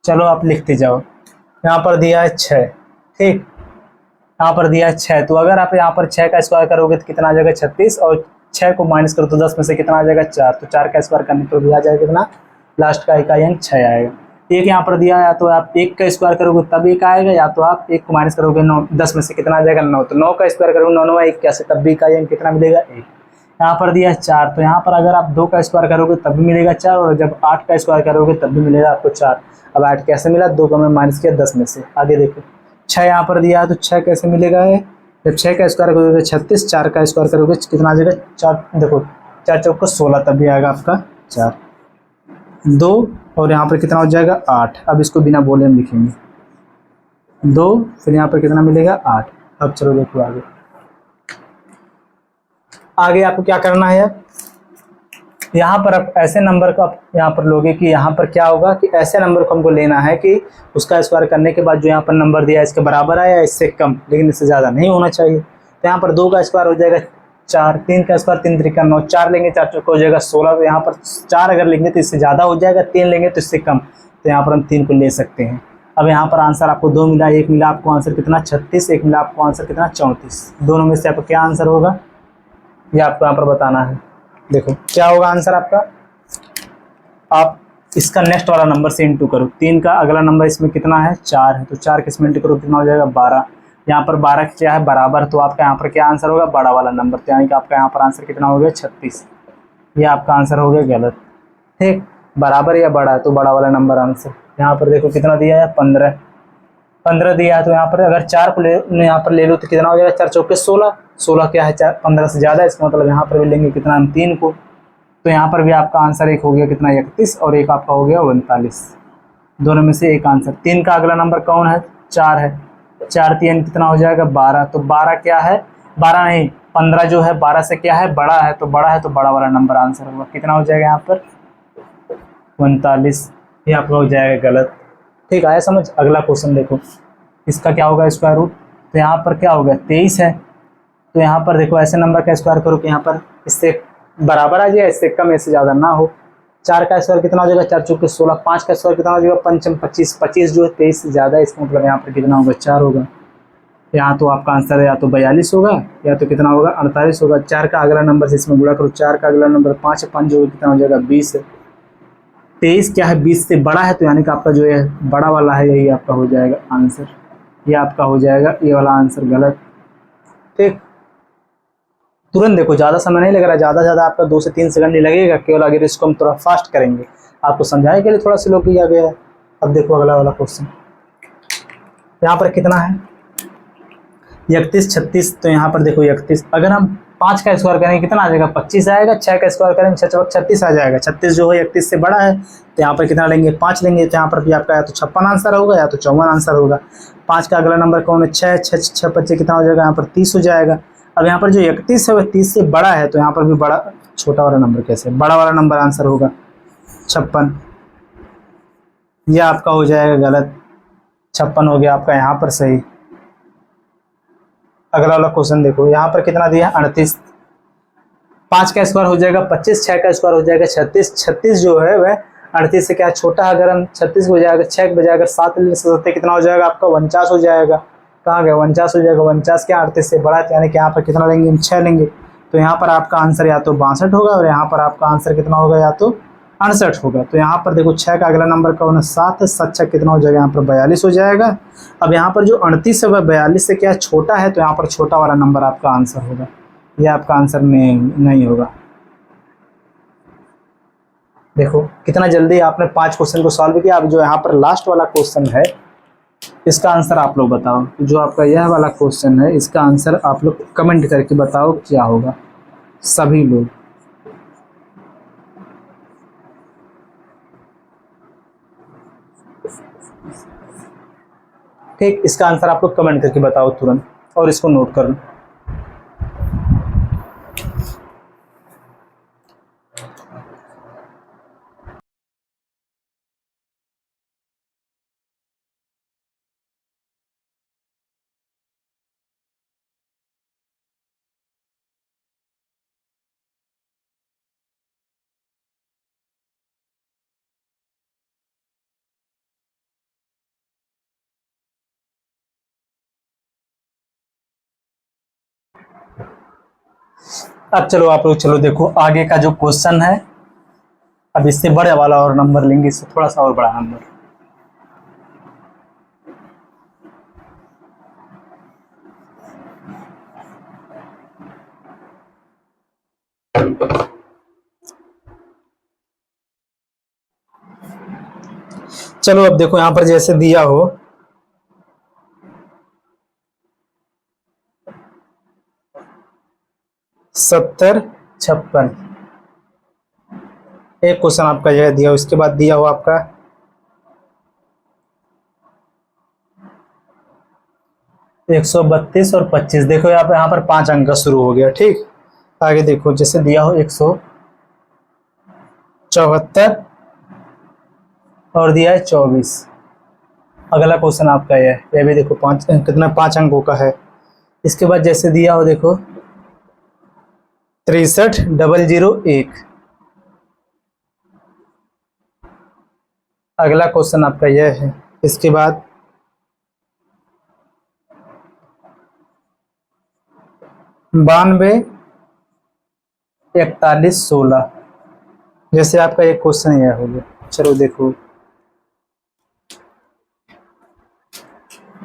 चलो आप लिखते जाओ। यहाँ पर दिया है 6, ठीक, यहाँ पर दिया है 6, तो अगर आप यहाँ पर 6 का स्क्वायर करोगे तो कितना आ जाएगा 36, और 6 को माइनस करो तो 10 में से कितना आ जाएगा 4, तो 4 का स्क्वायर करने पर भी आ जाएगा कितना, लास्ट का इकाई अंक 6 आएगा। एक यहाँ पर दिया है, या तो आप 1 का स्क्वायर करोगे तब 1 आएगा, या तो आप 1 को माइनस करोगे 9, 10 में से कितना आ जाएगा 9, तो 9 का स्क्वायर करोगे 9 9 1 कैसे, तब भी इकाई अंक कितना मिलेगा 1। यहाँ पर दिया है 4, तो यहाँ पर अगर आप 2 का स्क्वायर करोगे तब भी मिलेगा 4, और जब 8 का स्क्वायर करोगे तब भी मिलेगा आपको 4। अब 8 कैसे मिला, 2 को मैंने माइनस किया 10 में से। आगे देखो 6 यहाँ पर दिया है, तो 6 कैसे मिलेगा है, जब 6 का स्क्वायर करोगे 36, 4 का स्क्वायर करोगे कितना आ जाएगा 4, देखो 4 चौक को 16, तब भी आएगा आपका 4, 2, और यहाँ पर कितना हो जाएगा 8। अब इसको बिना बोले हम लिखेंगे 2, फिर यहाँ पर कितना मिलेगा 8। अब चलो देखो आगे, आगे आपको क्या करना है, यहाँ पर आप ऐसे नंबर को आप यहाँ पर लोगे कि यहाँ पर क्या होगा कि ऐसे नंबर को हमको लेना है कि उसका स्क्वायर करने के बाद जो यहाँ पर नंबर दिया है इसके बराबर आया, इससे कम, लेकिन इससे ज़्यादा नहीं होना चाहिए। तो यहाँ पर 2 का स्क्वायर हो जाएगा 4, 3 का स्क्वायर 3 3 9, 4 लेंगे 4 चौका हो जाएगा 16, तो यहाँ पर 4 अगर लेंगे तो इससे ज़्यादा हो जाएगा, 3 लेंगे तो इससे कम, तो यहाँ पर हम 3 को ले सकते हैं। अब यहाँ पर आंसर आपको 2 मिला, एक मिला आपको आंसर कितना 36, एक मिला आपको आंसर कितना 34, दोनों में से आपको क्या आंसर होगा ये आपको यहाँ पर बताना है। देखो क्या होगा आंसर आपका, आप इसका नेक्स्ट वाला नंबर से इंटू करो, 3 का अगला नंबर इसमें कितना है 4 है, तो 4 किस में इंटू करो कितना हो जाएगा 12, यहाँ पर 12 क्या है बराबर, तो आपका यहाँ पर क्या आंसर होगा बड़ा वाला नंबर, तो यानी कि आपका यहाँ पर आंसर कितना हो गया 36, ये आपका आंसर हो गया गलत, ठीक, बराबर या बड़ा है तो बड़ा वाला नंबर आंसर। यहाँ पर देखो कितना दिया है 15, 15 दिया है, तो यहाँ पर अगर 4 को ले यहाँ पर ले लो तो कितना हो जाएगा 4 चौके 16, 16 क्या है 15 से ज़्यादा, इसका मतलब यहाँ पर भी लेंगे कितना हम 3 को, तो यहाँ पर भी आपका आंसर एक हो गया कितना 31, और एक आपका हो गया 39, दोनों में से एक आंसर। 3 का अगला नंबर कौन है 4 है, 4 3 कितना हो जाएगा 12, तो 12 क्या है 12 नहीं 15 जो है 12 से क्या है बड़ा है, तो बड़ा है तो बड़ा वाला नंबर आंसर होगा, कितना हो जाएगा यहाँ पर 39, ये आपका हो जाएगा गलत। ठीक आया समझ। अगला क्वेश्चन देखो, इसका क्या होगा स्क्वायर रूट, तो यहाँ पर क्या होगा 23 है, तो यहाँ पर देखो ऐसे नंबर का स्क्वायर करो कि यहाँ पर इससे बराबर आ जाए, इससे कम इससे ज़्यादा ना हो। 4 का स्क्वायर कितना हो जाएगा 4 चौके 16, 5 का स्क्वायर कितना हो जाएगा पंचम 25, 25 जो है 23 से ज़्यादा है, इसका मतलब यहाँ पर कितना होगा 4 होगा, यहाँ तो आपका आंसर या तो 42 होगा या तो कितना होगा 48 होगा। 4 का अगला नंबर से इसमें गुणा करो, 4 का अगला नंबर 5 है, 5 जो कितना हो जाएगा 20 है, 23 क्या है 20 से बड़ा है, तो यानी कि आपका जो है बड़ा वाला है यही आपका हो जाएगा आंसर, ये आपका हो जाएगा ये वाला आंसर गलत। ठीक, तुरंत देखो ज़्यादा समय नहीं लग रहा है, ज़्यादा से ज़्यादा आपका 2 से 3 सेकंड ही लगेगा, केवल अगर इसको हम थोड़ा फास्ट करेंगे, आपको समझाने के लिए थोड़ा स्लो किया गया है। अब देखो अगला वाला क्वेश्चन, यहाँ पर कितना है 31 36, तो यहाँ पर देखो 31 अगर हम 5 का स्क्वायर करेंगे कितना आ जाएगा 25 आएगा, 6 का स्क्वायर करेंगे 6 चौक 36 आ जाएगा, 36 जो है 31 से बड़ा है, तो यहाँ पर कितना लेंगे 5 लेंगे, तो यहाँ पर भी आपका या तो 56 आंसर होगा या तो 54 आंसर होगा। 5 का अगला नंबर कौन है 6, 6 25 कितना हो जाएगा यहाँ पर 30 हो जाएगा। अब यहाँ पर जो 31 है वह 30 से बड़ा है, तो यहाँ पर भी बड़ा छोटा वाला नंबर कैसे, बड़ा वाला नंबर आंसर होगा 56, यह आपका हो जाएगा गलत, 56 हो गया आपका यहाँ पर सही। अगला वाला क्वेश्चन देखो, यहाँ पर कितना दिया है 38, 5 का स्क्वायर हो जाएगा 25, 6 का स्क्वायर हो जाएगा 36, 36 जो है वह 38 से क्या छोटा है, अगर हम 36 हो जाएगा 6 के बजाय अगर 7 ले सकते कितना हो जाएगा आपका 49 हो जाएगा, कहाँ गया 49 हो जाएगा, 49 क्या 38 से बड़ा है, यानी कि यहाँ पर कितना लेंगे हम 6 लेंगे, तो यहाँ पर आपका आंसर या तो 62 होगा और यहाँ पर आपका आंसर कितना होगा या तो 68 होगा। तो यहाँ पर देखो 6 का अगला नंबर कौन है 7 है, 7 6 कितना हो जाएगा यहाँ पर 42 हो जाएगा। अब यहाँ पर जो 38 है वह 42 से क्या छोटा है, तो यहाँ पर छोटा वाला नंबर आपका आंसर होगा, यह आपका आंसर नहीं होगा। देखो कितना जल्दी आपने 5 क्वेश्चन को सॉल्व किया। अब जो यहाँ पर लास्ट वाला क्वेश्चन है इसका आंसर आप लोग बताओ, जो आपका यह वाला क्वेश्चन है इसका आंसर आप लोग कमेंट करके बताओ क्या होगा सभी लोग। ठीक, इसका आंसर आप लोग कमेंट करके बताओ तुरंत, और इसको नोट कर लो। अब चलो आप लोग चलो देखो आगे का जो क्वेश्चन है। अब इससे बड़े वाला और नंबर लेंगे, इससे थोड़ा सा और बड़ा नंबर। चलो अब देखो यहाँ पर जैसे दिया हो 70 56, एक क्वेश्चन आपका यह दिया हो। इसके बाद दिया हो आपका 132 और 25। देखो यहाँ पर 5 अंक का शुरू हो गया। ठीक, आगे देखो जैसे दिया हो 174 और दिया है 24। अगला क्वेश्चन आपका यह भी देखो 5 कितना 5 अंकों का है। इसके बाद जैसे दिया हो देखो 63001। अगला क्वेश्चन आपका यह है। इसके बाद 92 41 16। जैसे आपका एक क्वेश्चन यह हो गया। चलो देखो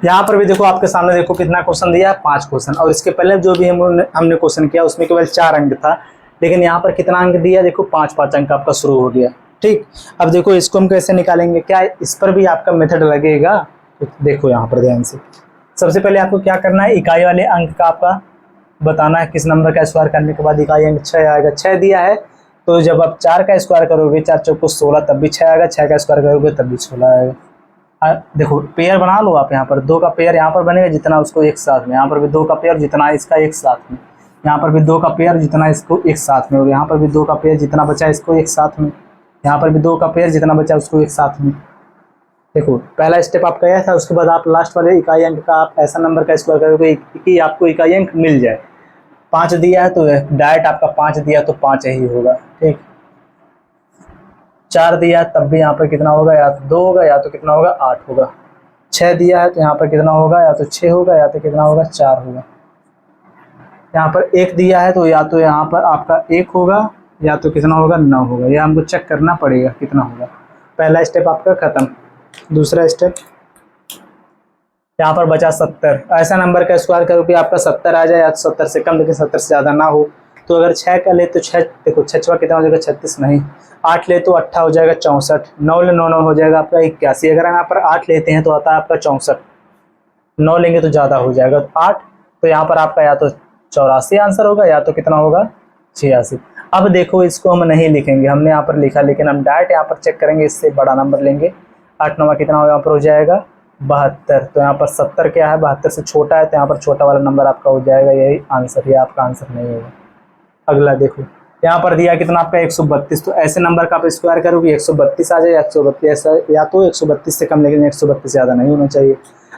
यहाँ पर भी देखो आपके सामने देखो कितना क्वेश्चन दिया है, 5 क्वेश्चन। और इसके पहले जो भी हमने क्वेश्चन किया उसमें केवल 4 अंक था, लेकिन यहाँ पर कितना अंक दिया देखो 5 अंक आपका शुरू हो गया। ठीक, अब देखो इसको हम कैसे निकालेंगे, क्या इस पर भी आपका मेथड लगेगा? तो देखो यहाँ पर ध्यान से, सबसे पहले आपको क्या करना है, इकाई वाले अंक का आपका बताना है। किस नंबर का स्क्वायर करने के बाद इकाई अंक 6 आएगा। 6 दिया है तो जब आप 4 का स्क्वायर करोगे 4 चौको 16 तब भी 6 आएगा, 6 का स्क्वायर करोगे तब भी 16 आएगा। देखो पेयर बना लो आप। यहाँ पर 2 का पेयर यहाँ पर बनेगा जितना उसको एक साथ में, यहाँ पर भी 2 का पेयर जितना इसका एक साथ में, यहाँ पर भी 2 का पेयर जितना इसको एक साथ में, और यहाँ पर भी 2 का पेयर जितना बचा इसको एक साथ में, यहाँ पर भी 2 का पेयर जितना बचा उसको एक साथ में। देखो पहला स्टेप आपका यह था। उसके बाद आप लास्ट वाले इकाई अंक का आप ऐसा नंबर का स्क्वायर करोगे कि आपको इकाई अंक मिल जाए। 5 दिया है तो डायरेक्ट आपका 5 दिया तो 5 ही होगा। ठीक, 4 दिया है तब भी यहाँ पर कितना होगा, या तो 2 होगा या तो कितना होगा 8 होगा। 6 दिया है तो यहाँ पर कितना होगा, या तो 6 होगा या तो कितना होगा 4 होगा। यहाँ पर 1 दिया है तो या तो यहाँ पर आपका 1 होगा या तो कितना होगा 9 होगा। यह हमको चेक करना पड़ेगा कितना होगा। पहला स्टेप आपका खत्म। दूसरा स्टेप यहाँ पर बचा 70। ऐसा नंबर का स्क्वायर करो कि आपका 70 आ जाए, या तो 70 से कम लेकिन 70 से ज़्यादा ना हो। तो अगर 6 का ले तो 6 देखो 6 कितना हो जाएगा 36, नहीं 8 ले तो 8 हो जाएगा 64, 9 ले 9 हो जाएगा आपका 81। अगर यहाँ पर 8 लेते हैं तो आता है आपका 64, 9 लेंगे तो ज़्यादा हो जाएगा 8, तो यहाँ पर आपका या तो 84 आंसर होगा या तो कितना होगा 86। अब देखो इसको हम नहीं लिखेंगे, हमने यहाँ पर लिखा, लेकिन हम डायरेक्ट यहाँ पर चेक करेंगे, इससे बड़ा नंबर लेंगे। 8 9 कितना होगा यहाँ पर हो जाएगा 72। तो यहाँ पर 70 क्या है 72 से छोटा है, तो यहाँ पर छोटा वाला नंबर आपका हो जाएगा यही आंसर। ये आपका आंसर नहीं होगा। अगला देखो यहाँ पर दिया कितना आपका 132। तो ऐसे नंबर का आप स्क्वायर करोगे 132 आ जाए, 132 या तो 132 से कम, लेकिन 132 ज़्यादा नहीं होना चाहिए।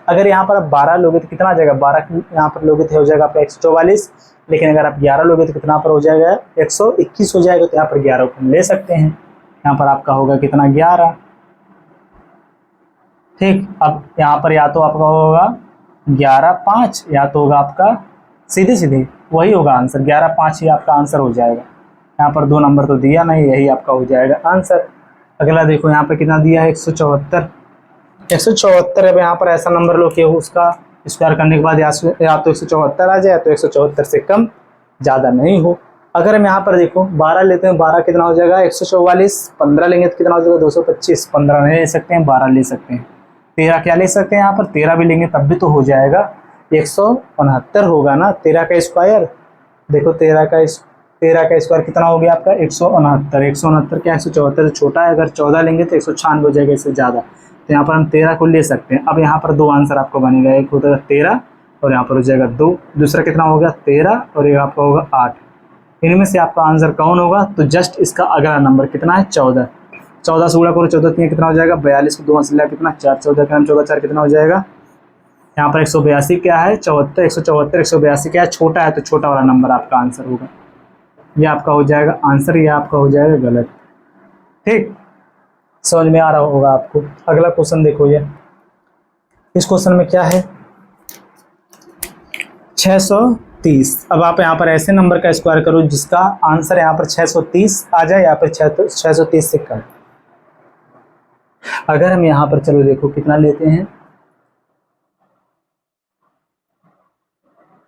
अगर यहाँ पर आप 12 लोगे तो कितना आ जाएगा, 12 यहाँ पर लोगे तो हो जाएगा आपका 144, लेकिन अगर आप 11 लोगे तो कितना पर हो जाएगा 121 हो जाएगा। तो यहाँ पर 11 को हम ले सकते हैं। यहाँ पर आपका होगा कितना 11। ठीक, अब यहाँ पर या तो आपका होगा 11 5, या तो होगा आपका सीधे सीधे वही होगा आंसर, 11 5 ही आपका आंसर हो जाएगा। यहाँ पर 2 नंबर तो दिया नहीं, यही आपका हो जाएगा आंसर। अगला देखो यहाँ पर कितना दिया है 174। 174 अब यहाँ पर ऐसा नंबर लो कि उसका स्क्वायर करने के बाद या तो 174 आ जाए, तो 174 से कम ज़्यादा नहीं हो। अगर हम यहाँ पर देखो 12 लेते हैं, 12 कितना हो जाएगा 144, 15 लेंगे तो कितना हो जाएगा 225। 15 नहीं ले सकते हैं, 12 ले सकते हैं। 13 क्या ले सकते हैं, यहाँ पर 13 भी लेंगे तब भी तो हो जाएगा 169 होगा ना। 13 का स्क्वायर देखो 13 का स्क्वायर कितना हो गया आपका 169। 169 क्या 174 से छोटा है, अगर 14 लेंगे तो 196 हो जाएगा, इससे ज़्यादा। तो यहाँ पर हम 13 को ले सकते हैं। अब यहाँ पर 2 आंसर आपको बनेगा, एक होगा 13 और यहाँ पर हो जाएगा 2, दूसरा कितना हो गया 13 और एक आपका होगा 8। इनमें से आपका आंसर कौन होगा, तो जस्ट इसका अगला नंबर कितना है 14। 14 से गुणा करो 14 3 कितना हो जाएगा 42 को 2 आंसर लिया कितना 4, 14 का 14 4 कितना हो जाएगा। यहाँ पर 182 क्या है 74, 174 182 क्या है छोटा है, तो छोटा वाला नंबर आपका आंसर होगा। ये आपका हो जाएगा आंसर, ये आपका हो जाएगा गलत। ठीक, समझ में आ रहा होगा आपको। अगला क्वेश्चन देखो, ये इस क्वेश्चन में क्या है 600 630। अब आप यहाँ पर ऐसे नंबर का स्क्वायर करो जिसका आंसर यहाँ पर 630 आ जाए, या फिर 630 से कम। अगर हम यहाँ पर चलो देखो कितना लेते हैं,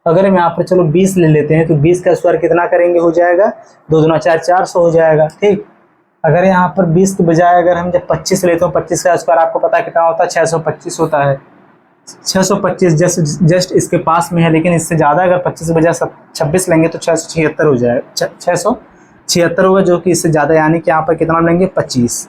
अगर हम यहाँ पर चलो 20 ले लेते हैं तो 20 का स्क्वायर कितना करेंगे, हो जाएगा 2 दूना 4, 400 हो जाएगा। ठीक, अगर यहाँ पर 20 के बजाय अगर हम जब 25 लेते हैं, 25 का स्क्वायर आपको पता है कितना होता है, 625 होता है। 625 जस्ट इसके पास में है, लेकिन इससे ज़्यादा अगर 25 के बजाय 26 लेंगे तो 676 हो जाएगा, 676 होगा, जो कि इससे ज़्यादा, यानी कि यहाँ पर कितना लेंगे, 25।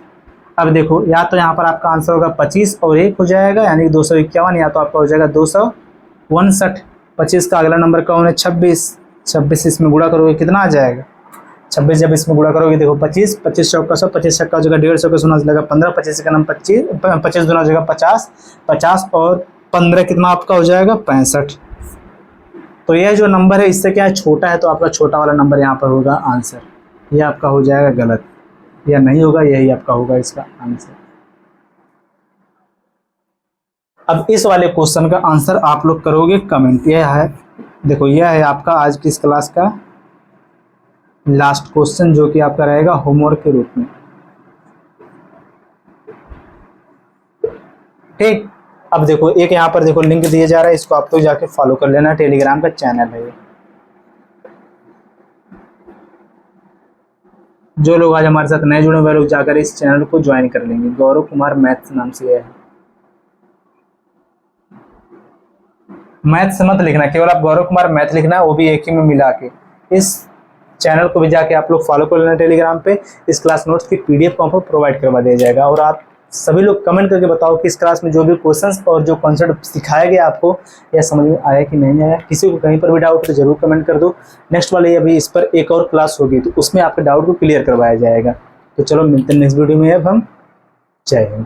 अब देखो, या तो यहाँ पर आपका आंसर होगा 25 और 1 हो जाएगा, यानी 251, या तो आपका हो जाएगा 259। 25 का अगला नंबर कौन है, 26। 26 इसमें गुणा करोगे कितना आ जाएगा, 26 जब इसमें गुणा करोगे देखो 25, 25 चौका 100, 25 छक्का हो जाएगा 150 का 0 लगा 15, 25 का नाम 25, 25 दूना हो जाएगा 50, 50 और 15 कितना आपका हो जाएगा, 65। तो यह जो नंबर है इससे क्या है, छोटा है, तो आपका छोटा वाला नंबर यहाँ पर होगा आंसर। यह आपका हो जाएगा गलत, या नहीं होगा, यही आपका होगा इसका आंसर। अब इस वाले क्वेश्चन का आंसर आप लोग करोगे कमेंट। यह है, देखो यह है आपका आज की इस क्लास का लास्ट क्वेश्चन, जो कि आपका रहेगा होमवर्क के रूप में। ठीक, अब देखो एक यहाँ पर देखो लिंक दिया जा रहा है, इसको आप लोग जाके फॉलो कर लेना, टेलीग्राम का चैनल है ये। जो लोग आज हमारे साथ नए जुड़े हुए लोग जाकर इस चैनल को ज्वाइन कर लेंगे। गौरव कुमार मैथ्स नाम से है। मैथ से मत लिखना, केवल आप गौरव कुमार मैथ लिखना है, वो भी एक ही में मिला के। इस चैनल को भी जाके आप लोग फॉलो कर लेना टेलीग्राम पे। इस क्लास नोट्स की PDF को आपको प्रोवाइड करवा दिया जाएगा। और आप सभी लोग कमेंट करके बताओ कि इस क्लास में जो भी क्वेश्चंस और जो कॉन्सेप्ट सिखाया गया आपको, यह समझ में आया कि नहीं आया। किसी को कहीं पर भी डाउट तो जरूर कमेंट कर दो। नेक्स्ट वाले अभी इस पर एक और क्लास होगी, तो उसमें आपके डाउट को क्लियर करवाया जाएगा। तो चलो मिलते हैं नेक्स्ट वीडियो में। अब हम जय हिंद।